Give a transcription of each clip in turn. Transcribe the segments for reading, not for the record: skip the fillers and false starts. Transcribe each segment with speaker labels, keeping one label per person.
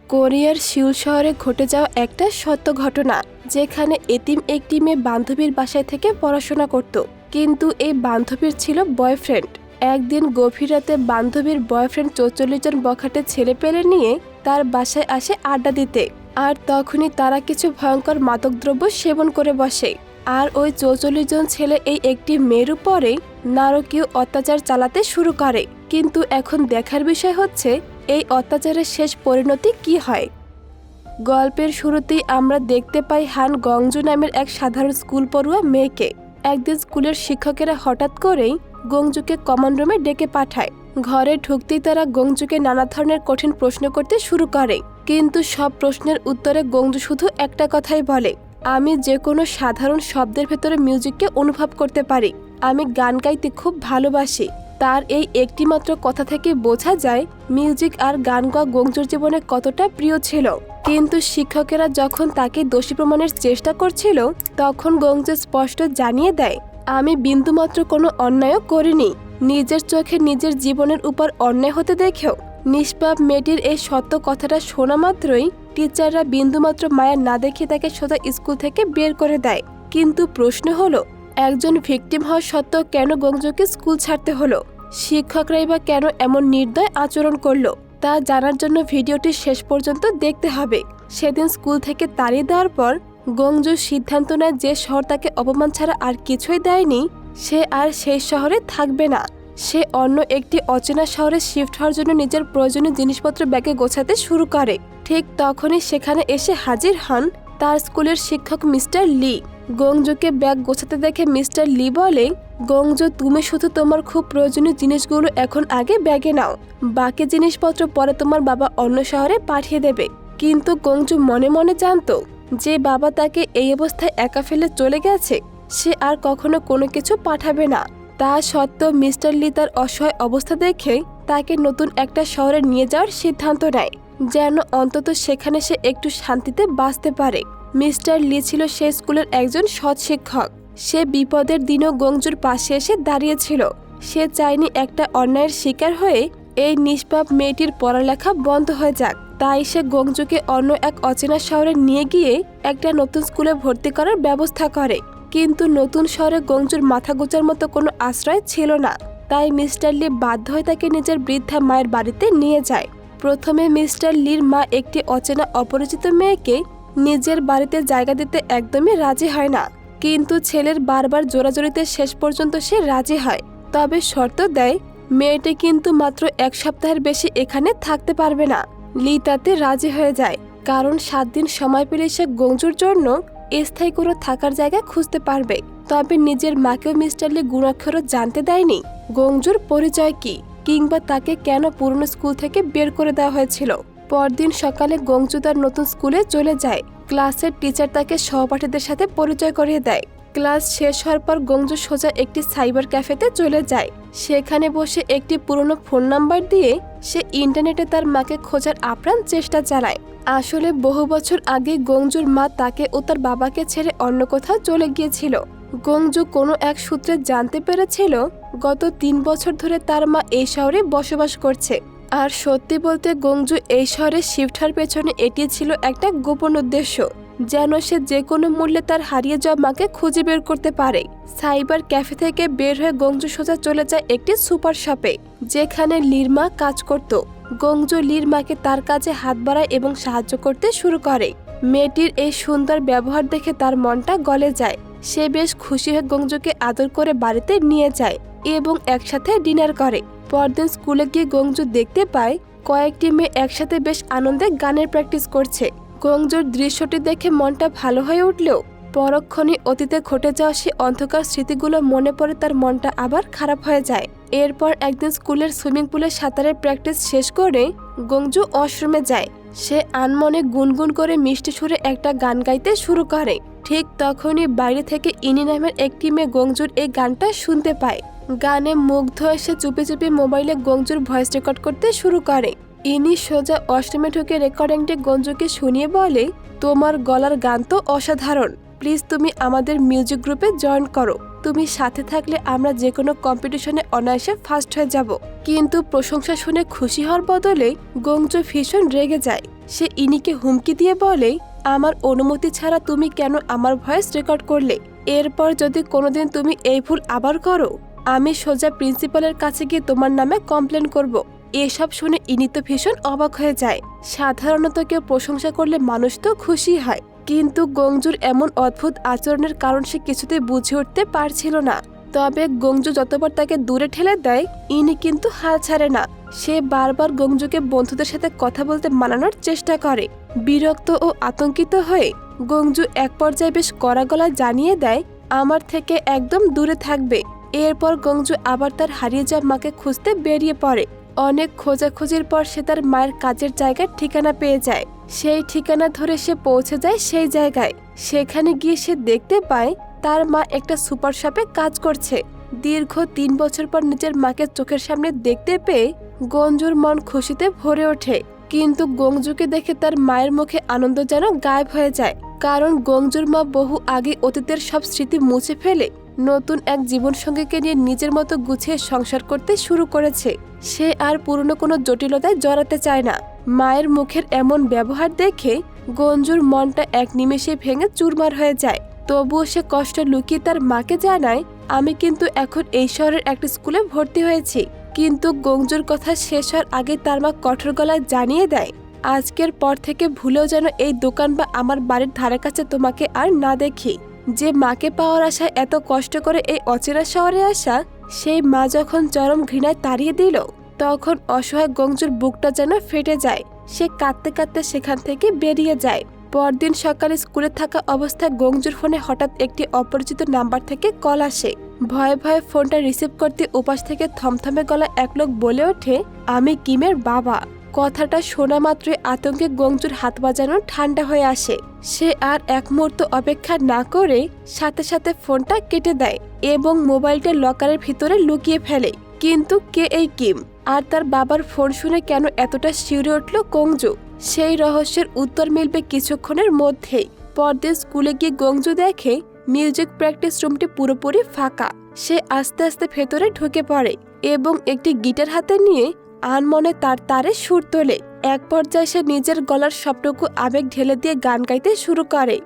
Speaker 1: কোরিয়ার সিউল শহরে ঘটে যাওয়া একটা সত্য ঘটনা, যেখানে এতিম একটি মেয়ে বান্ধবীর বাসায় থেকে পড়াশোনা করত। কিন্তু এই বান্ধবীর ছিল বয়ফ্রেন্ড। একদিন গভীর রাতে বান্ধবীর বয়ফ্রেন্ড 44 জন বখাটে ছেলে পেলে নিয়ে তার বাসায় আসে আড্ডা দিতে। আর তখনই তারা কিছু ভয়ঙ্কর মাদকদ্রব্য সেবন করে বসে। আর ওই 44 জন ছেলে এই একটি মেয়ের উপরে নারকীয় অত্যাচার চালাতে শুরু করে। কিন্তু এখন দেখার বিষয় হচ্ছে এই অত্যাচারের শেষ পরিণতি কি হয়। গল্পের শুরুতেই আমরা দেখতে পাই হান গংজু নামের এক সাধারণ স্কুল পড়ুয়া মেয়েকে। একদিন স্কুলের শিক্ষকেরা হঠাৎ করেই গংজুকে কমন রুমে ডেকে পাঠায়। ঘরে ঢুকতেই তারা গংজুকে নানা ধরনের কঠিন প্রশ্ন করতে শুরু করে। কিন্তু সব প্রশ্নের উত্তরে গংজু শুধু একটা কথাই বলে, আমি যে কোনো সাধারণ শব্দের ভেতরে মিউজিককে অনুভব করতে পারি। আমি গান গাইতে খুব ভালোবাসি। তার এই একটিমাত্র কথা থেকে বোঝা যায় মিউজিক আর গান গাওয়া গংজুর জীবনে কতটা প্রিয় ছিল। কিন্তু শিক্ষকেরা যখন তাকে দোষী প্রমাণের চেষ্টা করছিল, তখন গংজু স্পষ্ট জানিয়ে দেয়, আমি বিন্দুমাত্র কোনো অন্যায়ও করিনি। নিজের চোখে নিজের জীবনের উপর অন্যায় হতে দেখেও নিষ্পাপ মেয়েটির এই সত্য কথাটা শোনা মাত্রই টিচাররা বিন্দুমাত্র মায়া না দেখে তাকে সোজা স্কুল থেকে বের করে দেয়। কিন্তু প্রশ্ন হলো, একজন ভিকটিম হওয়া সত্ত্বেও কেন গংজুকে স্কুল ছাড়তে হলো? শিক্ষকরাই বা কেন এমন নির্দয় আচরণ করলো? তা জানার জন্য ভিডিওটি শেষ পর্যন্ত দেখতে হবে। সেদিন স্কুল থেকে তাড়িয়ে দেওয়ার পর গংজু সিদ্ধান্ত নেয় যে শহর তাকে অপমান ছাড়া আর কিছুই দেয়নি, সে আর সেই শহরে থাকবে না। সে অন্য একটি অচেনা শহরে শিফট হওয়ার জন্য নিজের প্রয়োজনীয় জিনিসপত্র ব্যাগে গোছাতে শুরু করে। ঠিক তখনই সেখানে এসে হাজির হন তার স্কুলের শিক্ষক মিস্টার লি। গংজুকে ব্যাগ গোছাতে দেখে মিস্টার লি বলে, গংজু, তুমি শুধু তোমার খুব প্রয়োজনীয় জিনিসগুলো এখন আগে ব্যাগে নাও, বাকি জিনিসপত্র পরে তোমার বাবা অন্য শহরে পাঠিয়ে দেবে। কিন্তু গংজু মনে মনে জানতো যে বাবা তাকে এই অবস্থায় একা ফেলে চলে গেছে, সে আর কখনো কোনো কিছু পাঠাবে না। তা সত্ত্বেও মিস্টার লি তার অসহায় অবস্থা দেখে তাকে নতুন একটা শহরে নিয়ে যাওয়ার সিদ্ধান্ত নেয়, যেন অন্তত সেখানে সে একটু শান্তিতে বাঁচতে পারে। মিস্টার লি ছিল সেই স্কুলের একজন সৎ শিক্ষক। সে বিপদের দিনও গংজুর পাশে এসে দাঁড়িয়েছিল। সে চায়নি একটা অন্যায়ের শিকার হয়ে এই নিষ্পাপ মেয়েটির পড়ালেখা বন্ধ হয়ে যাক। তাই সে গংজুকে অন্য এক অচেনা শহরে নিয়ে গিয়ে একটা নতুন স্কুলে ভর্তি করার ব্যবস্থা করে। কিন্তু নতুন শহরে গংজুর মাথা গোঁজার মতো কোনো আশ্রয় ছিল না। তাই মিস্টার লি বাধ্য হয়ে তাকে নিজের বৃদ্ধা মায়ের বাড়িতে নিয়ে যায়। প্রথমে মিস্টার লির মা একটি অচেনা অপরিচিত মেয়েকে নিজের বাড়িতে জায়গা দিতে একদমই রাজি হয় না। কিন্তু ছেলের বারবার জোরাজোরিতে শেষ পর্যন্ত সে রাজি হয়। তবে শর্ত দেয়, মেয়েটি কিন্তু মাত্র 1 সপ্তাহের বেশি এখানে থাকতে পারবে না। লি তাতে রাজি হয়ে যায়, কারণ 7 দিন সময় পেলে সে গংজুর জন্য স্থায়ী কোনো থাকার জায়গা খুঁজতে পারবে। তবে নিজের মাকেও মিস্টার লি গুণাক্ষরও জানতে দেয়নি গংজুর পরিচয় কি, কিংবা তাকে কেন পুরনো স্কুল থেকে বের করে দেওয়া হয়েছিল। পরদিন সকালে গংজু তার নতুন স্কুলে চলে যায়। ক্লাসের টিচার তাকে সহপাঠীদের সাথে পরিচয় করিয়ে দেয়। ক্লাস শেষ হওয়ার পর গংজু সোজা একটি সাইবার ক্যাফেতে চলে যায়। সেখানে বসে একটি পুরনো ফোন নাম্বার দিয়ে সে ইন্টারনেটে তার মাকে খোঁজার আপ্রাণ চেষ্টা চালায়। আসলে বহু বছর আগে গংজুর মা তাকে ও তার বাবাকে ছেড়ে অন্য কোথাও চলে গিয়েছিল। গংজু কোনো এক সূত্রে জানতে পেরেছিল গত 3 বছর ধরে তার মা এই শহরে বসবাস করছে। আর সত্যি বলতে গংজু এই শহরে শিফট হওয়ার পেছনে এটি ছিল একটা গোপন উদ্দেশ্য, যেন সে যে কোনো মূল্যে তার হারিয়ে যাওয়া মাকে খুঁজে বের করতে পারে। সাইবার ক্যাফে থেকে বের হয়ে গংজু সোজা চলে যায় একটি সুপার শপে, যেখানে লির মা কাজ করত। গংজু লির মাকে তার কাজে হাত বাড়ায় এবং সাহায্য করতে শুরু করে। মেয়েটির এই সুন্দর ব্যবহার দেখে তার মনটা গলে যায়। সে বেশ খুশি হয়ে গংজুকে আদর করে বাড়িতে নিয়ে যায় এবং একসাথে ডিনার করে। পরদিন স্কুলে গিয়ে গংজু দেখতে পায় কয়েকটি মেয়ে একসাথে বেশ আনন্দে গানের প্র্যাকটিস করছে। গংজুর দৃশ্যটি দেখে মনটা ভালো হয়ে উঠলেও পরক্ষণে অতীতে ঘটে যাওয়া সে অন্ধকার স্মৃতিগুলো মনে পড়ে তার মনটা আবার খারাপ হয়ে যায়। এরপর একদিন স্কুলের সুইমিং পুলে সাঁতারের প্র্যাকটিস শেষ করে গংজু ওয়াশরুমে যায়। সে আনমনে গুনগুন করে মিষ্টি সুরে একটা গান গাইতে শুরু করে। ঠিক তখনই বাইরে থেকে ইনি নামের একটি মেয়ে গংজুর এই গানটা শুনতে পায়। গানে মুগ্ধ হয়ে সে চুপি চুপি মোবাইলে গংজুর ভয়েস রেকর্ড করতে শুরু করে। ইনি সোজা ওয়াশরুমে ঢুকে রেকর্ডিংটি গংজুকে শুনিয়ে বলে, তোমার গলার গান তো অসাধারণ, প্লিজ তুমি আমাদের মিউজিক গ্রুপে জয়েন করো। তুমি সাথে থাকলে আমরা যে কোনো কম্পিটিশনে অনায়াসে ফার্স্ট হয়ে যাব। কিন্তু প্রশংসা শুনে খুশি হওয়ার বদলে গংজু ভীষণ রেগে যায়। সে ইনিকে হুমকি দিয়ে বলে, আমার অনুমতি ছাড়া তুমি কেন আমার ভয়েস রেকর্ড করলে? এরপর যদি কোনোদিন তুমি এই ভুল আবার করো, আমি সোজা প্রিন্সিপালের কাছে গিয়ে তোমার নামে কমপ্লেন করব। এসব শুনে ইনি তো ভীষণ অবাক হয়ে যায়। সাধারণত কেউ প্রশংসা করলে মানুষ তো খুশি হয়, কিন্তু গংজুর এমন অদ্ভুত আচরণের কারণ সে কিছুতেই বুঝে উঠতে পারছিল না। তবে গংজু যতবার তাকে দূরে ঠেলে দেয়, ইনি কিন্তু হাল ছাড়ে না। সে বারবার গংজুকে বন্ধুদের সাথে কথা বলতে মানানোর চেষ্টা করে। বিরক্ত ও আতঙ্কিত হয়ে গংজু এক পর্যায়ে বেশ কড়া গলায় জানিয়ে দেয়, আমার থেকে একদম দূরে থাকবে। এরপর গংজু আবার তার হারিয়ে যাওয়া মাকে খুঁজতে বেরিয়ে পড়ে। অনেক খোঁজাখুঁজির পর সে তার মায়ের কাজের জায়গার ঠিকানা পেয়ে যায়। সেই ঠিকানা ধরে সে পৌঁছে যায় সেই জায়গায়। সেখানে গিয়ে সে দেখতে পায় তার মা একটা সুপার শপে কাজ করছে। দীর্ঘ 3 বছর পর নিজের মাকে চোখের সামনে দেখতে পেয়ে গঞ্জুর মন খুশিতে ভরে ওঠে। কিন্তু গংজুকে দেখে তার মায়ের মুখে আনন্দ যেন গায়েব হয়ে যায়, কারণ গংজুর মা বহু আগে অতীতের সব স্মৃতি মুছে ফেলে নতুন এক জীবনসঙ্গীকে নিয়ে নিজের মতো গুছিয়ে সংসার করতে শুরু করেছে। সে আর পুরনো কোনো জটিলতায় জড়াতে চায় না। মায়ের মুখের এমন ব্যবহার দেখে গঞ্জুর মনটা এক নিমেষে ভেঙে চুরমার হয়ে যায়। তবুও সে কষ্ট লুকিয়ে তার মাকে জানায়, আমি কিন্তু এখন এই শহরের একটা স্কুলে ভর্তি হয়েছি। কিন্তু গংজুর কথা শেষ হওয়ার আগে তার মা কঠোর গলায় জানিয়ে দেয়, আজকের পর থেকে ভুলেও যেন এই দোকান বা আমার বাড়ির ধারে কাছে তোমাকে আর না দেখি। যে মাকে পাওয়ার আশায় এত কষ্ট করে এই অচেনা শহরে আসা, সেই মা যখন চরম ঘৃণায় তাড়িয়ে দিল, তখন অসহায় গংজুর বুকটা যেন ফেটে যায়। সে কাঁদতে কাঁদতে সেখান থেকে বেরিয়ে যায়। পরদিন সকালে স্কুলে থাকা অবস্থায় গংজুর ফোনে হঠাৎ একটি অপরিচিত নাম্বার থেকে কল আসে। ভয়ে ভয়ে ফোনটা রিসিভ করতে উপাস থেকে থমথমে গলা এক লোক বলে ওঠে, আমি কিমের বাবা। কথাটা শোনা মাত্রই আতঙ্কে গংজুর হাত বাজানো ঠান্ডা হয়ে আসে। সে আর এক মুহূর্ত অপেক্ষা না করে সাথে সাথে ফোনটা কেটে দেয় এবং মোবাইলটা লকারের ভিতরে লুকিয়ে ফেলে। কিন্তু কে এই কিম, আর তার বাবার ফোন শুনে কেন এতটা শিউরে উঠল গংজু? সেই রহস্যের উত্তর মিলবে কিছুক্ষণের মধ্যেই। পরদিন স্কুলে গিয়ে গংজু দেখে মিউজিক প্র্যাকটিস রুমটি পুরোপুরি ফাঁকা। সে আস্তে আস্তে ভেতরে ঢুকে পড়ে এবং একটি গিটার হাতে নিয়ে আনমনে তার তারে সুর তোলে। এক পর্যায়ে সে নিজের গলার সবটুকু আবেগ ঢেলে দিয়ে গান গাইতে শুরু করে,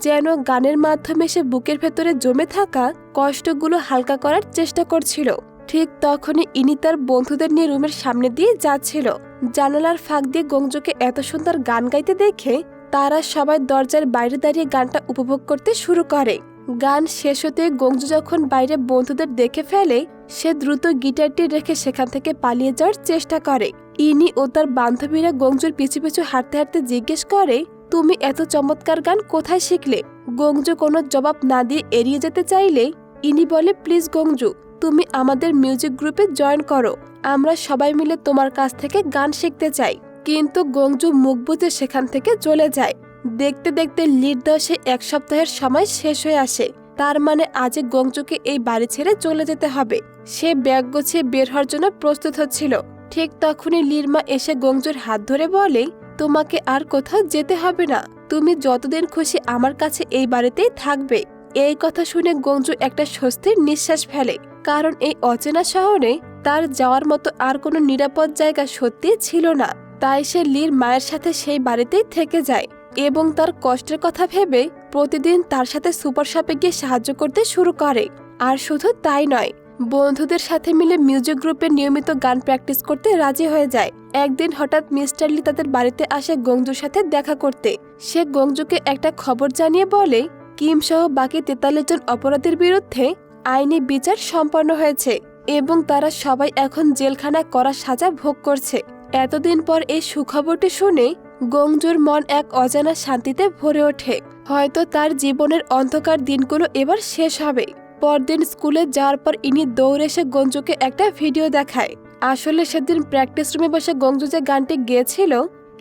Speaker 1: যেন গানের মাধ্যমে সে বুকের ভেতরে জমে থাকা কষ্টগুলো হালকা করার চেষ্টা করছিল। ঠিক তখনই ইনি তার বন্ধুদের নিয়ে রুমের সামনে দিয়ে যাচ্ছিল। জানালার ফাঁক দিয়ে গংজুকে এত সুন্দর গান গাইতে দেখে তারা সবাই দরজার বাইরে দাঁড়িয়ে গানটা উপভোগ করতে শুরু করে। গান শেষ হতে গংজু যখন বাইরে বন্ধুদের দেখে ফেলে, সে দ্রুত গিটারটি রেখে সেখান থেকে পালিয়ে যাওয়ার চেষ্টা করে। ইনি ও তার বান্ধবীরা গংজুর পিছু পিছু হাঁটতে হাঁটতে জিজ্ঞেস করে, তুমি এত চমৎকার গান কোথায় শিখলে? গংজু কোনো জবাব না দিয়ে এড়িয়ে যেতে চাইলে ইনি বলে, প্লিজ গংজু, তুমি আমাদের মিউজিক গ্রুপে জয়েন করো, আমরা সবাই মিলে তোমার কাছ থেকে গান শিখতে চাই। কিন্তু গংজু মুখ বুজে সেখান থেকে চলে যায়। দেখতে দেখতে লিড দেওয়া সে 1 সপ্তাহের সময় শেষ হয়ে আসে। তার মানে আজ গংজুকে এই বাড়ি ছেড়ে চলে যেতে হবে। সে ব্যাগ গুছিয়ে বের হওয়ার জন্য প্রস্তুত হচ্ছিল। ঠিক তখনই লিরমা এসে গংজুর হাত ধরে বলে, তোমাকে আর কোথাও যেতে হবে না, তুমি যতদিন খুশি আমার কাছে এই বাড়িতেই থাকবে। এই কথা শুনে গংজু একটা স্বস্তির নিঃশ্বাস ফেলে, কারণ এই অচেনা শহরে তার যাওয়ার মতো আর কোনো নিরাপদ জায়গা সত্যি ছিল না। তাই সে লির মায়ের সাথে সেই বাড়িতেই থেকে যায় এবং তার কষ্টের কথা ভেবে প্রতিদিন তার সাথে সুপার শপে গিয়ে সাহায্য করতে শুরু করে। আর শুধু তাই নয়, বন্ধুদের সাথে মিলে মিউজিক গ্রুপে নিয়মিত গান প্র্যাকটিস করতে রাজি হয়ে যায়। একদিন হঠাৎ মিস্টার লি তাদের বাড়িতে আসে গংজুর সাথে দেখা করতে। সে গংজুকে একটা খবর জানিয়ে বলে, কিম সহ বাকি 43 জন অপরাধীর বিরুদ্ধে আইনি বিচার সম্পন্ন হয়েছে এবং তারা সবাই এখন জেলখানায় কড়া সাজা ভোগ করছে। এতদিন পর এই সুখবরটি শুনে গংজুর মন এক অজানা শান্তিতে ভরে ওঠে। হয়তো তার জীবনের অন্ধকার দিনগুলো এবার শেষ হবে। পরদিন স্কুলে যাওয়ার পর ইনি দৌড়ে এসে গঞ্জুকে একটা ভিডিও দেখায়। আসলে সেদিন প্র্যাকটিস রুমে বসে গঞ্জু যে গানটি গেয়েছিল,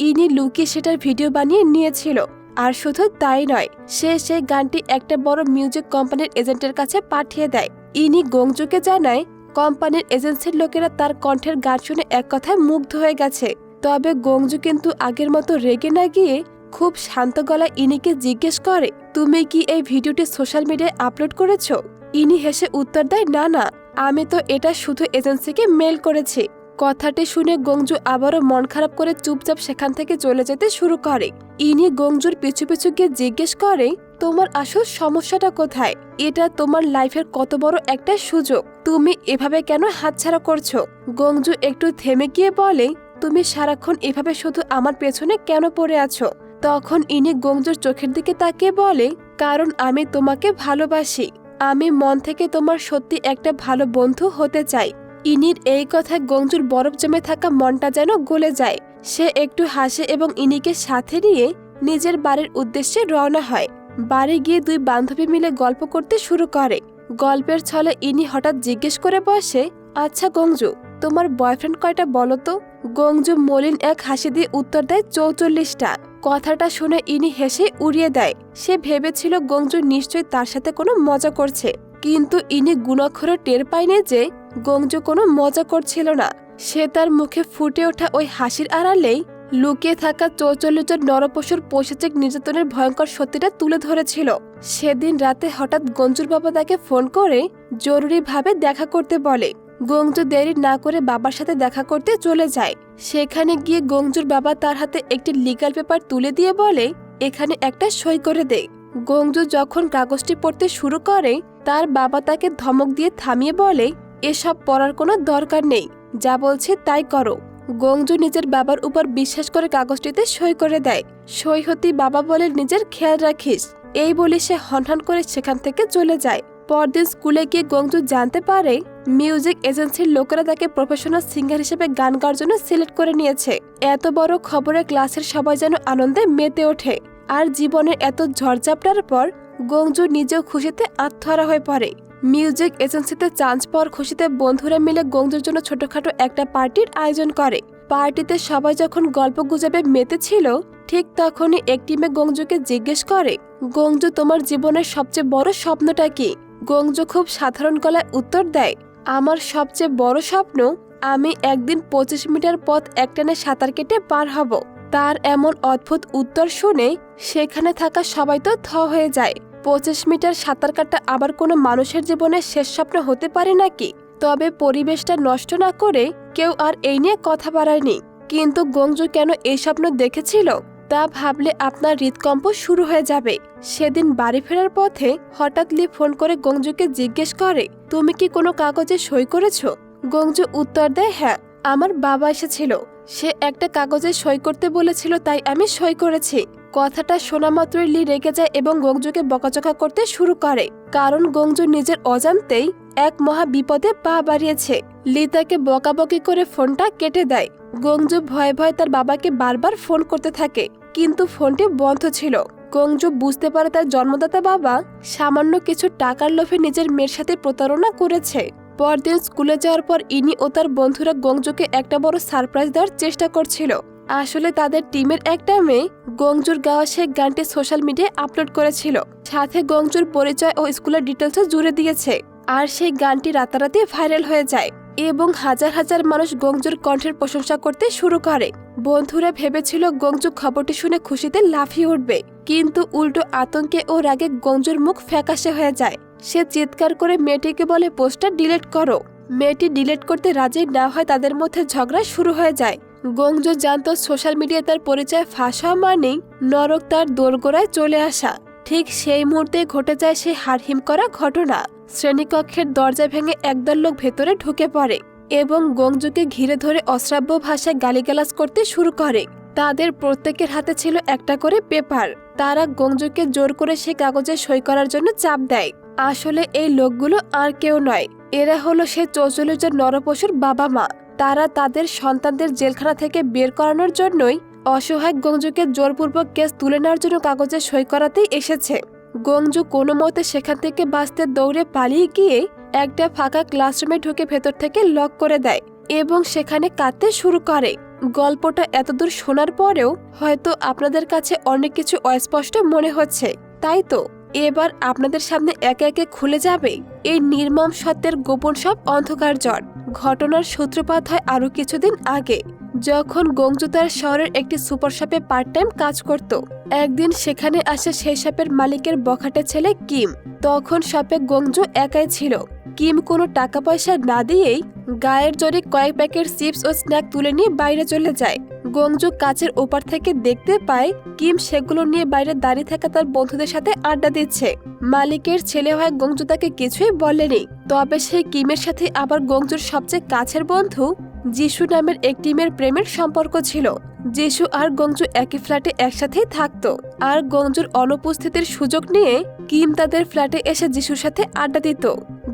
Speaker 1: ইনি লুকিয়ে সেটার ভিডিও বানিয়ে নিয়েছিল। আর শুধু তাই নয়, সে সেই গানটি একটা বড় মিউজিক কোম্পানির এজেন্টের কাছে পাঠিয়ে দেয়। ইনি গঞ্জুকে জানায় কোম্পানির এজেন্সির লোকেরা তার কণ্ঠের গান শুনে এক কথায় মুগ্ধ হয়ে গেছে। তবে গঞ্জু কিন্তু আগের মতো রেগে না গিয়ে খুব শান্ত গলায় ইনিকে জিজ্ঞেস করে, তুমি কি এই ভিডিওটি সোশ্যাল মিডিয়ায় আপলোড করেছো? ইনি হেসে উত্তর দেয়, না না, আমি তো এটা শুধু এজেন্সিকে মেল করেছি। কথাটি শুনে গঞ্জু আবারও মন খারাপ করে চুপচাপ সেখান থেকে চলে যেতে শুরু করে। ইনি গঞ্জুর পিছু পিছু গিয়ে জিজ্ঞেস করে, তোমার আসল সমস্যাটা কোথায়? এটা তোমার লাইফের কত বড় একটা সুযোগ, তুমি এভাবে কেন হাতছাড়া করছো? গঞ্জু একটু থেমে গিয়ে বলে, তুমি সারাক্ষণ এভাবে শুধু আমার পেছনে কেন পড়ে আছো? তখন ইনি গঞ্জুর চোখের দিকে তাকিয়ে বলে, কারণ আমি তোমাকে ভালোবাসি। আমি মন থেকে তোমার সত্যি একটা ভালো বন্ধু হতে চাই। ইনির এই কথায় গঞ্জুর বরফ জমে থাকা মনটা যেন গলে যায়। সে একটু হাসে এবং ইনিকে সাথে নিয়ে নিজের বাড়ির উদ্দেশ্যে রওনা হয়। বাড়ি গিয়ে দুই বান্ধবী মিলে গল্প করতে শুরু করে। গল্পের ছলে ইনি হঠাৎ জিজ্ঞেস করে বসে, আচ্ছা গঞ্জু, তোমার বয়ফ্রেন্ড কয়টা বলো তো? গঞ্জু মলিন এক হাসি দিয়ে উত্তর দেয়, 44টা। কথাটা শুনে ইনি হেসে উড়িয়ে দেয়। সে ভেবেছিল গঞ্জু নিশ্চয়ই তার সাথে কোনো মজা করছে, কিন্তু ইনি গুণাক্ষরে টের পায়নি যে গঞ্জু কোনো মজা করছিল না। সে তার মুখে ফুটে ওঠা ওই হাসির আড়ালেই লুকিয়ে থাকা 44 জন নরপশুর পৈশাচিক নির্যাতনের ভয়ঙ্কর সত্যিটা তুলে ধরেছিল। সেদিন রাতে হঠাৎ গঞ্জুর বাবা তাকে ফোন করে জরুরিভাবে দেখা করতে বলে। গঞ্জু দেরি না করে বাবার সাথে দেখা করতে চলে যায়। সেখানে গিয়ে গঞ্জুর বাবা তার হাতে একটি লিগ্যাল পেপার তুলে দিয়ে বলে, এখানে একটা সই করে দে। গঞ্জু যখন কাগজটি পড়তে শুরু করে, তার বাবা তাকে ধমক দিয়ে থামিয়ে বলে, এসব পড়ার কোনো দরকার নেই, যা বলছে তাই করো। গঞ্জু নিজের বাবার উপর বিশ্বাস করে কাগজটিতে সই করে দেয়। সই হতেই বাবা বলে, নিজের খেয়াল রাখিস। এই বলে সে হনহন করে সেখান থেকে চলে যায়। পরদিন স্কুলে গিয়ে গঞ্জু জানতে পারে মিউজিক এজেন্সির লোকেরা তাকে প্রফেশনাল সিঙ্গার হিসেবে গান গাওয়ার জন্য সিলেক্ট করে নিয়েছে। এত বড় খবরে ক্লাসের সবাই যেন আনন্দে মেতে ওঠে। আর জীবনের এত ঝড়ঝাপটার পর গঞ্জু নিজেও খুশিতে আত্মহারা হয়ে পড়ে। মিউজিক এজেন্সিতে চান্স পাওয়ার খুশিতে বন্ধুরা মিলে গঞ্জুর জন্য ছোটখাটো একটা পার্টির আয়োজন করে। পার্টিতে সবাই যখন গল্প গুজবে মেতেছিল, ঠিক তখনই একটি মেয়ে গঞ্জুকে জিজ্ঞেস করে, গঞ্জু, তোমার জীবনের সবচেয়ে বড় স্বপ্নটা কি? গঞ্জু খুব সাধারণ গলায় উত্তর দেয়, আমার সবচেয়ে বড় স্বপ্ন আমি একদিন 25 মিটার পথ একটানে সাঁতার কেটে পার হব। তার এমন অদ্ভুত উত্তর শুনে সেখানে থাকা সবাই তো থ হয়ে যায়। 25 মিটার সাঁতার কাটা আবার কোনো মানুষের জীবনের শেষ স্বপ্ন হতে পারে নাকি? তবে পরিবেশটা নষ্ট না করে কেউ আর এই নিয়ে কথা বাড়ায়নি। কিন্তু গঞ্জু কেন এই স্বপ্ন দেখেছিল তা ভাবলে আপনার হৃদকম্প শুরু হয়ে যাবে। সেদিন বাড়ি ফেরার পথে হঠাৎ লি ফোন করে গঞ্জুকে জিজ্ঞেস করে, তুমি কি কোনো কাগজে সই করেছো? গঞ্জু উত্তর দেয়, হ্যাঁ, আমার বাবা এসেছিল, সে একটা কাগজে সই করতে বলেছিল, তাই আমি সই করেছি। কথাটা শোনা মাত্রই লি রেগে যায় এবং গঞ্জুকে বকাঝকা করতে শুরু করে, কারণ গঞ্জু নিজের অজান্তেই এক মহা বিপদে পা বাড়িয়েছে। লি তাকে বকাবকি করে ফোনটা কেটে দেয়। গঞ্জু ভয়ে ভয়ে তার বাবাকে বারবার ফোন করতে থাকে, কিন্তু ফোনটি বন্ধ ছিল। গঞ্জু বুঝতে পারে তার জন্মদাতা বাবা সামান্য কিছু টাকার লোভে নিজের মেয়ের সাথে প্রতারণা করেছে। পরদিন স্কুলে যাওয়ার পর ইনি ও তার বন্ধুরা গঞ্জুকে একটা বড় সারপ্রাইজ দেওয়ার চেষ্টা করছিল। আসলে তাদের টিমের একটা মেয়ে গঞ্জুর গাওয়া সেই গানটি সোশ্যাল মিডিয়ায় আপলোড করেছিল, সাথে গঞ্জুর পরিচয় ও স্কুলের ডিটেলসও জুড়ে দিয়েছে। আর সেই গানটি রাতারাতি ভাইরাল হয়ে যায় এবং হাজার হাজার মানুষ গঞ্জুর কণ্ঠের প্রশংসা করতে শুরু করে। বন্ধুরা ভেবেছিল গঞ্জু খবরটি শুনে খুশিতে লাফিয়ে উঠবে, কিন্তু উল্টো আতঙ্কে ও রাগে গঞ্জুর মুখ ফ্যাকাশে হয়ে যায়। সে চিৎকার করে মেয়েটিকে বলে, পোস্টটা ডিলিট করো। মেয়েটি ডিলিট করতে রাজি না হয় তাদের মধ্যে ঝগড়া শুরু হয়ে যায়। গঞ্জু জানত সোশ্যাল মিডিয়ায় তার পরিচয় ফাঁস হওয়া মানেই নরক তার দোরগোড়ায় চলে আসা। ঠিক সেই মুহূর্তে ঘটে যায় সেই হাড়হিম করা ঘটনা। শ্রেণীকক্ষের দরজা ভেঙে একদল লোক ভেতরে ঢুকে পড়ে এবং গঞ্জুকে ঘিরে ধরে অশ্রাব্য ভাষায় গালিগালাজ করতে শুরু করে। তাদের প্রত্যেকের হাতে ছিল একটা করে পেপার। তারা গঞ্জুকে জোর করে সে কাগজে সই করার জন্য চাপ দেয়। আসলে এই লোকগুলো আর কেউ নয়, এরা হলো সে 44 জন নরপশুর বাবা মা। তারা তাদের সন্তানদের জেলখানা থেকে বের করানোর জন্যই অসহায় গঞ্জুকে জোরপূর্বক কেস তুলে নেওয়ার জন্য কাগজে সই করাতেই এসেছে। গঞ্জু কোনো মতে সেখান থেকে বাঁচতে দৌড়ে পালিয়ে গিয়ে একটা ফাঁকা ক্লাসরুমে ঢুকে ভেতর থেকে লক করে দেয় এবং সেখানে কাঁদতে শুরু করে। গল্পটা এতদূর শোনার পরেও হয়তো আপনাদের কাছে অনেক কিছু অস্পষ্ট মনে হচ্ছে, তাই তো? এবার আপনাদের সামনে একে একে খুলে যাবে এই নির্মম সত্যের গোপন সব অন্ধকার জট। ঘটনার সূত্রপাত হয় আরো কিছুদিন আগে। যখন গংজু তার শহরের একটি সুপার শপে পার্ট টাইম কাজ করত। একদিন সেখানে আসে সেই শপের মালিকের বখাটে ছেলে কিম। তখন শপে গংজু একাই ছিল। কিম কোনো টাকা পয়সা না দিয়েই গায়ের জোরে কয়েক প্যাকেট চিপস ও স্ন্যাক তুলে নিয়ে বাইরে চলে যায়। গংজু কাচের ওপার থেকে দেখতে পায় কিম সেগুলো নিয়ে বাইরে দাঁড়িয়ে থাকা তার বন্ধুদের সাথে আড্ডা দিচ্ছে। মালিকের ছেলে হয় গংজু তাকে কিছুই বলেনি। তবে সেই কিমের সাথে আবার গংজুর সবচেয়ে কাছের বন্ধু যিশু নামের একটি মেয়ের প্রেমের সম্পর্ক ছিল। যিশু আর গংজু একই ফ্ল্যাটে একসাথেই থাকতো। আর গংজুর অনুপস্থিতির সুযোগ নিয়ে কিম তাদের ফ্ল্যাটে এসে যিশুর সাথে আড্ডা দিত।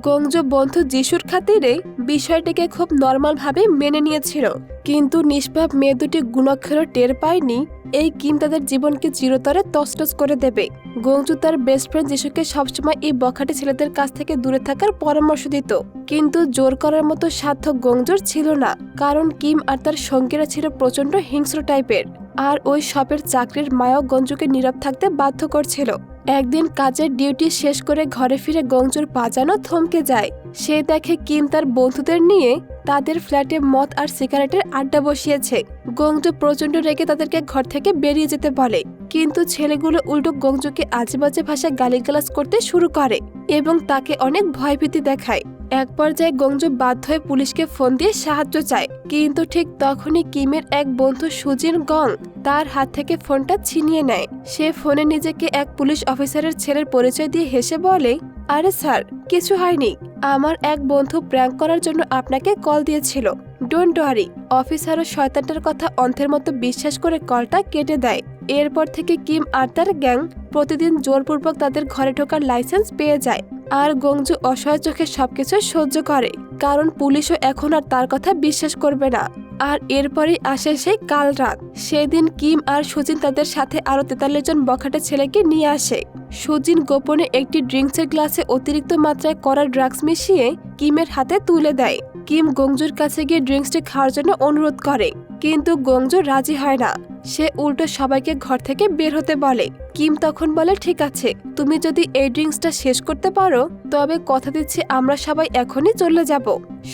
Speaker 1: গংজু বন্ধু যিশুর খাতিরে বিষয়টিকে খুব নর্মাল ভাবে মেনে নিয়েছিল, কিন্তু নিষ্পাপ মেয়ে দুটি গুণাক্ষরও টের পায়নি এই কিম তাদের জীবনকে চিরতরে তছনছ করে দেবে। গংজু তার বেস্ট ফ্রেন্ড যিশুকে সবসময় এই বখাটে ছেলেদের কাছ থেকে দূরে থাকার পরামর্শ দিত, কিন্তু জোর করার মতো সাধ্য গংজুর ছিল না, কারণ কিম আর তার সঙ্গীরা ছিল প্রচন্ড হিংস্র টাইপের। আর ওই শপের চাকরির মায়াও গঞ্জুকে নীরব থাকতে বাধ্য করছিল। একদিন কাজের ডিউটি শেষ করে ঘরে ফিরে গংজুর পা যেন থমকে যায়। সে দেখে কিম তার বন্ধুদের নিয়ে তাদের ফ্ল্যাটে মদ আর সিগারেটের আড্ডা বসিয়েছে। গংজু প্রচন্ড রেগে তাদেরকে ঘর থেকে বেরিয়ে যেতে বলে, কিন্তু ছেলেগুলো উল্টো গংজুকে আজেবাজে ভাষায় গালিগালাজ করতে শুরু করে এবং তাকে অনেক ভয়ভীতি দেখায়। এক পর্যায়ে গংজু বাধ্য হয়ে পুলিশকে ফোন দিয়ে সাহায্য চায়, কিন্তু ঠিক তখনই কিমের এক বন্ধু সুজিন গং তার হাত থেকে ফোনটা ছিনিয়ে নেয়। সে ফোনে নিজেকে এক পুলিশ অফিসারের ছেলের পরিচয় দিয়ে হেসে বলে, আরে স্যার, কিছু হয়নি, আমার এক বন্ধু প্র্যাঙ্ক করার জন্য আপনাকে কল দিয়েছিল, ডোন্ট ওয়ারি। অফিসারও শয়তানটার কথা অন্থের মতো বিশ্বাস করে কলটা কেটে দেয়। এরপর থেকে কিম আর তার গ্যাং প্রতিদিন জোরপূর্বক তাদের ঘরে ঢোকার লাইসেন্স পেয়ে যায়। আর গংজু অসহায় চোখে সবকিছু সহ্য করে, কারণ পুলিশও এখন আর তার কথা বিশ্বাস করবে না। আর এরপরেই আসে সেই কাল রাত। সেদিন কিম আর সুজিন তাদের সাথে আরো 43 জন বখাটে ছেলেকে নিয়ে আসে। সুজিন গোপনে একটি ড্রিঙ্কসের গ্লাসে অতিরিক্ত মাত্রায় করা ড্রাগস মিশিয়ে কিমের হাতে তুলে দেয়। কিম গংজুর কাছে গিয়ে ড্রিঙ্কসটি খাওয়ার জন্য অনুরোধ করে, কিন্তু গংজু রাজি হয় না। সে উল্টো সবাইকে ঘর থেকে বের হতে বলে। কিম তখন বলে, ঠিক আছে, তুমি যদি এই ড্রিঙ্কসটা শেষ করতে পারো তবে কথা দিচ্ছি আমরা সবাই এখনই চলে যাব।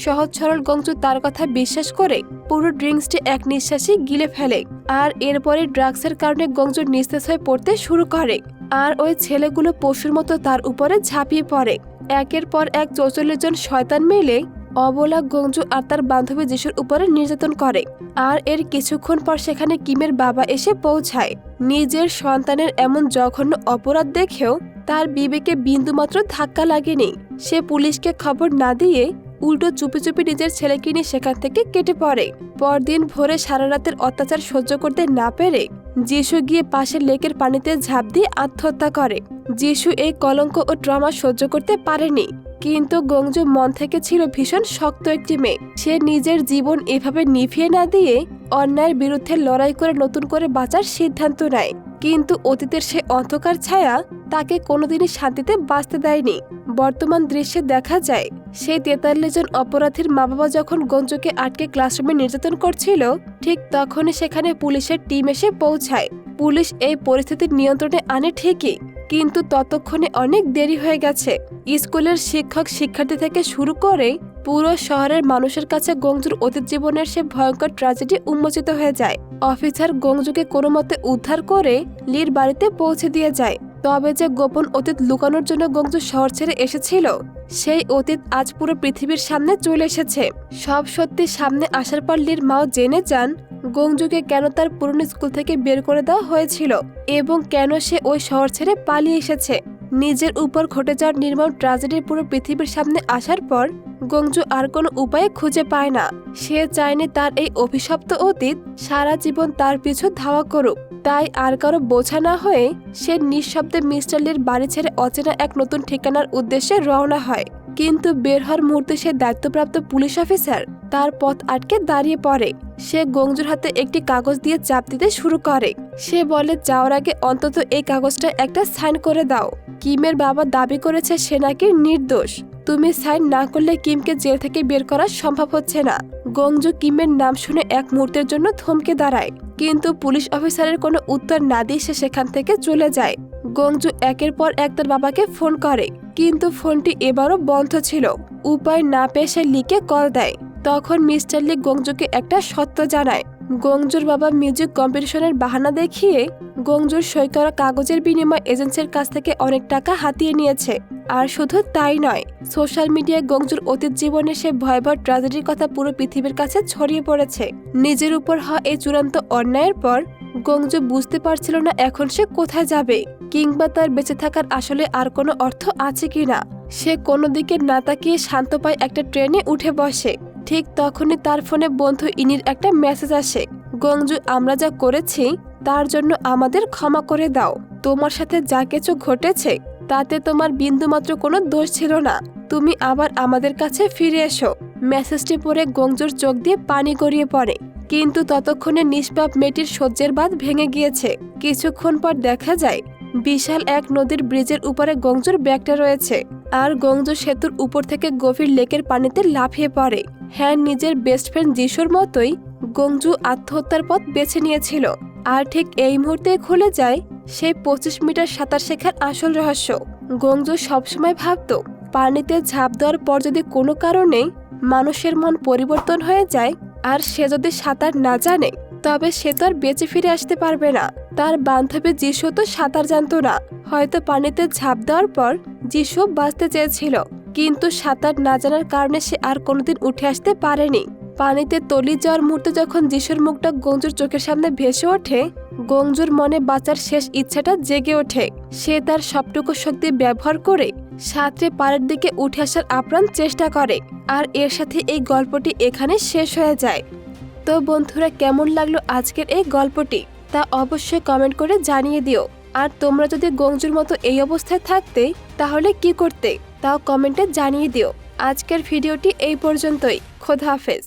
Speaker 1: সহজ সরল গংজু তার কথা বিশ্বাস করে পুরো ড্রিঙ্কসটি এক নিঃশ্বাসে গিলে ফেলে। আর এরপরে ড্রাগসের কারণে গংজু নিস্তেজ হয়ে পড়তে শুরু করে। আর ওই ছেলেগুলো পশুর মতো তার উপরে ঝাঁপিয়ে পড়ে। একের পর এক 44 জন শয়তান মিলে অবলা গংজু আর তার বান্ধবী যিশুর উপরে নির্যাতন করে। আর এর কিছুক্ষণ পর সেখানে কিমের বাবা এসে পৌঁছায়। নিজের সন্তানের এমন জঘন্য অপরাধ দেখেও তার বিবেকে বিন্দুমাত্র ধাক্কা লাগেনি। সে পুলিশকে খবর না দিয়ে উল্টো চুপি চুপি নিজের ছেলেকে নিয়ে সেখান থেকে কেটে পড়ে। পরদিন ভোরে সারা রাতের অত্যাচার সহ্য করতে না পেরে যিশু গিয়ে পাশের লেকের পানিতে ঝাঁপ দিয়ে আত্মহত্যা করে। যিশু এই কলঙ্ক ও ট্রমা সহ্য করতে পারেনি, কিন্তু গংজু মন থেকে ছিল ভীষণ শক্ত একটি মেয়ে। সে নিজের জীবন এভাবে নিভিয়ে না দিয়ে অন্যায়ের বিরুদ্ধে লড়াই করে নতুন করে বাঁচার সিদ্ধান্ত নেয়। কিন্তু অতীতের সে অন্ধকার ছায়া তাকে কোনোদিনই শান্তিতে বাঁচতে দেয়নি। বর্তমান দৃশ্যে দেখা যায় সেই 43 জন অপরাধীর মা বাবা যখন গঞ্জুকে আটকে ক্লাসরুমে নির্যাতন করছিল, ঠিক তখনই সেখানে পুলিশের টিম এসে পৌঁছায়। পুলিশ এই পরিস্থিতির নিয়ন্ত্রণে আনে ঠিকই, কিন্তু ততক্ষণে অনেক দেরি হয়ে গেছে। স্কুলের শিক্ষক শিক্ষার্থী থেকে শুরু করে পুরো শহরের মানুষের কাছে গংজুর অতীত জীবনের সে ভয়ঙ্কর ট্র্যাজেডি উন্মোচিত হয়ে যায়। অফিসার গংজুকে কোনো মতে উদ্ধার করে লির বাড়িতে পৌঁছে দিয়ে যায়। তবে যে গোপন অতীত লুকানোর জন্য গংজু শহর ছেড়ে এসেছিল, সেই অতীত আজ পুরো পৃথিবীর সামনে চলে এসেছে। সব সত্যি সামনে আসার পর লির মাও জেনে যান গংজুকে কেন তার পুরনো স্কুল থেকে বের করে দেওয়া হয়েছিল এবং কেন সে ওই শহর ছেড়ে পালিয়ে এসেছে। নিজের উপর ঘটে যাওয়ার নির্মম ট্র্যাজেডির পুরো পৃথিবীর সামনে আসার পর গংজু আর কোনো উপায় খুঁজে পায় না। সে চায়নি তার এই অভিশপ্ত অতীত সারা জীবন তার পিছু ধাওয়া করুক। তাই আর কারো বোঝা না হয়ে সে নিঃশব্দে মিস্টার লির বাড়ি ছেড়ে অচেনা এক নতুন ঠিকানার উদ্দেশ্যে রওনা হয়। কিন্তু বের হওয়ার মুহূর্তে সে দায়িত্বপ্রাপ্ত পুলিশ অফিসার তার পথ আটকে দাঁড়িয়ে পড়ে। সে গংজুর হাতে একটি কাগজ দিয়ে চাপ দিতে শুরু করে। সে বলে, যাওয়ার আগে অন্তত এই কাগজটা একটা সাইন করে দাও। কিমের বাবা দাবি করেছে সে নাকি নির্দোষ। তুমি সাইন না করলে কিমকে জেল থেকে বের করা সম্ভব হচ্ছে না। গংজু কিমের নাম শুনে এক মুহূর্তের জন্য থমকে দাঁড়ায়, কিন্তু পুলিশ অফিসারের কোনো উত্তর না দিয়ে সে সেখান থেকে চলে যায়। গংজু একের পর এক তার বাবাকে ফোন করে, কিন্তু ফোনটি এবারও বন্ধ ছিল। উপায় না পেয়ে সে লিকে কল দেয়। তখন মিস্টার লি গংজুকে একটা সত্য জানায়। গংজুর বাবা মিউজিক কম্পিটিশনের বাহানা দেখিয়ে গংজুর সই করা কাগজের বিনিময়ে এজেন্সির কাছ থেকে অনেক টাকা হাতিয়ে নিয়েছে। আর শুধু তাই নয়, সোশ্যাল মিডিয়ায় গংজুর অতীত জীবনে সে ভয়াবহ ট্র্যাজেডির কথা পুরো পৃথিবীর কাছে ছড়িয়ে পড়েছে। নিজের উপর হওয়া এই চূড়ান্ত অন্যায়ের পর গংজু বুঝতে পারছিল না এখন সে কোথায় যাবে, কিংবা তার বেঁচে থাকার আসলে আর কোনো অর্থ আছে কিনা। সে কোনো দিকে না তাকিয়ে শান্ত পায় একটা ট্রেনে উঠে বসে। ঠিক তখনই তার ফোনে বন্ধু ইনির একটা মেসেজ আসে। গংজু, আমরা যা করেছি তার জন্য আমাদের ক্ষমা করে দাও। তোমার সাথে যা কিছু ঘটেছে তাতে তোমার বিন্দুমাত্র কোনো দোষ ছিল না। তুমি আবার আমাদের কাছে ফিরে এসো। মেসেজটি পড়ে গংজুর চোখ দিয়ে পানি গড়িয়ে পড়ে। কিন্তু ততক্ষণে নিষ্পাপ মেয়েটির সহ্যের বাঁধ ভেঙে গিয়েছে। কিছুক্ষণ পর দেখা যায় বিশাল এক নদীর ব্রিজের উপরে গংজুর ব্যাগটা রয়েছে। আর গংজু সেতুর উপর থেকে গভীর লেকের পানিতে লাফিয়ে পড়ে। হ্যাঁ, নিজের বেস্ট ফ্রেন্ড যিশুর মতোই গংজু আত্মহত্যার পথ বেছে নিয়েছিল। আর ঠিক এই মুহূর্তে খুলে যায় সেই 25 মিটার সাঁতার শেখার আসল রহস্য। গংজু সবসময় ভাবত পানিতে ঝাঁপ দেওয়ার পর যদি কোনো কারণে মানুষের মন পরিবর্তন হয়ে যায় আর সে যদি সাঁতার না জানে তবে সে তো আর বেঁচে ফিরে আসতে পারবে না। তার বান্ধবী যিশু তো সাঁতার জানতো না। হয়তো পানিতে ঝাঁপ দেওয়ার পর যিশু বাঁচতে চেয়েছিল, কিন্তু সাঁতার না জানার কারণে সে আর কোনোদিন উঠে আসতে পারেনি। পানিতে তলিয়ে যাওয়ার মুহূর্তে যখন যিশুর মুখটা গংজুর চোখের সামনে ভেসে ওঠে, গংজুর মনে বাঁচার শেষ ইচ্ছাটা জেগে ওঠে। সে তার সবটুকু শক্তি ব্যবহার করে সাঁতরে পাড়ের দিকে উঠে আসার আপ্রাণ চেষ্টা করে। আর এর সাথে এই গল্পটি এখানে শেষ হয়ে যায়। তো বন্ধুরা, কেমন লাগলো আজকের এই গল্পটি তা অবশ্যই কমেন্ট করে জানিয়ে দিও। আর তোমরা যদি গংজুর মতো এই অবস্থায় থাকতে তাহলে কি করতে তাও কমেন্টে জানিয়ে দিও। আজকের ভিডিওটি এই পর্যন্তই। খোদা হাফেজ।